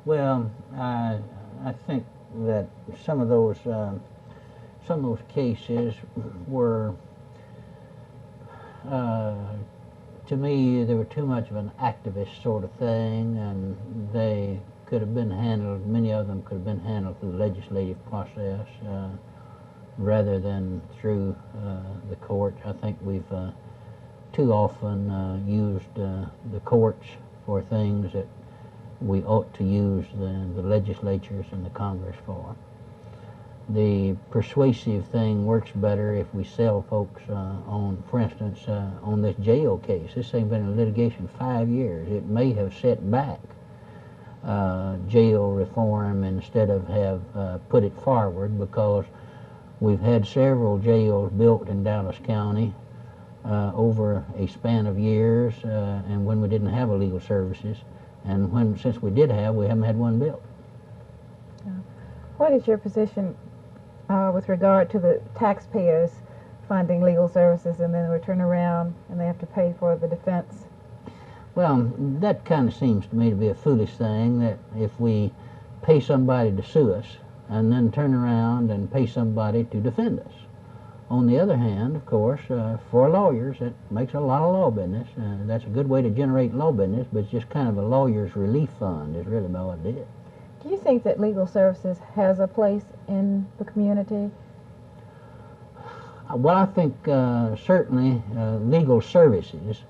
Well, I think that some of those cases were, uh, to me, they were too much of an activist sort of thing, and they could have been handled. Many of them could have been handled through the legislative process rather than through the courts. I think we've too often used the courts for things that we ought to use the legislatures and the Congress for. The persuasive thing works better if we sell folks on, for instance, on this jail case. This thing's been in litigation 5 years. It may have set back jail reform instead of have put it forward, because we've had several jails built in Dallas County over a span of years, and when we didn't have a legal services, and since we did have, we haven't had one built. What is your position with regard to the taxpayers funding legal services and then we turn around and they have to pay for the defense? Well, that kind of seems to me to be a foolish thing, that if we pay somebody to sue us and then turn around and pay somebody to defend us. On the other hand, of course, for lawyers, it makes a lot of law business. That's a good way to generate law business, but it's just kind of a lawyer's relief fund is really about what it is. Do you think that legal services has a place in the community? Well, I think certainly legal services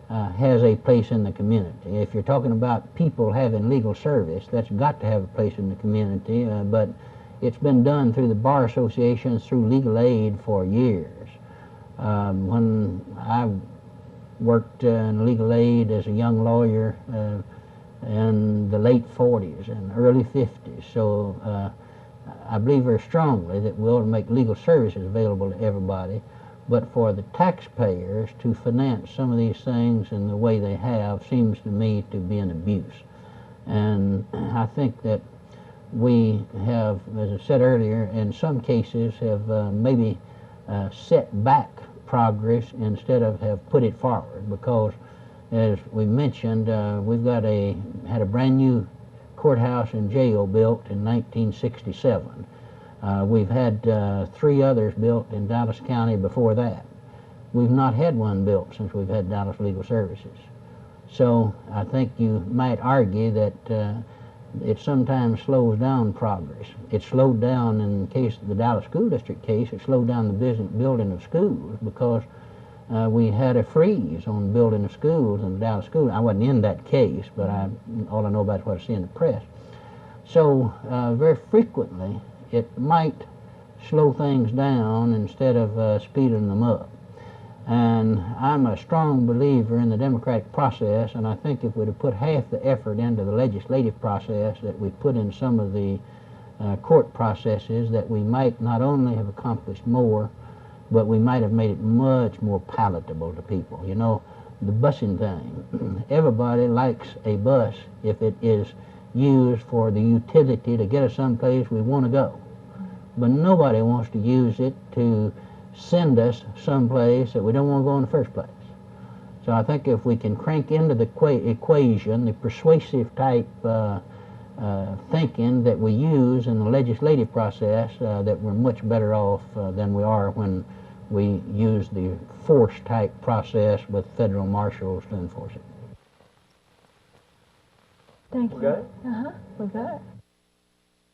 has a place in the community. If you're talking about people having legal service, that's got to have a place in the community, but it's been done through the bar associations, through legal aid for years. When I worked in legal aid as a young lawyer in the late 40s and early 50s, so I believe very strongly that we ought to make legal services available to everybody, but for the taxpayers to finance some of these things in the way they have seems to me to be an abuse. And I think that we have, as I said earlier, in some cases have maybe set back progress instead of have put it forward, because as we mentioned, we've got had a brand new courthouse and jail built in 1967. We've had 3 others built in Dallas County before that. We've not had one built since we've had Dallas Legal Services. So I think you might argue that it sometimes slows down progress. It slowed down, in the case of the Dallas School District case, it slowed down the building of schools because we had a freeze on building of schools in the Dallas School. I wasn't in that case, but all I know about is what I see in the press. So very frequently it might slow things down instead of speeding them up. And I'm a strong believer in the democratic process, and I think if we'd have put half the effort into the legislative process that we put in some of the court processes, that we might not only have accomplished more, but we might have made it much more palatable to people. You know, the busing thing, everybody likes a bus if it is used for the utility to get us someplace we want to go. But nobody wants to use it to send us someplace that we don't want to go in the first place. So I think if we can crank into the equation the persuasive type thinking that we use in the legislative process, that we're much better off than we are when we use the force type process with federal marshals to enforce it. Thank you. Okay. With that.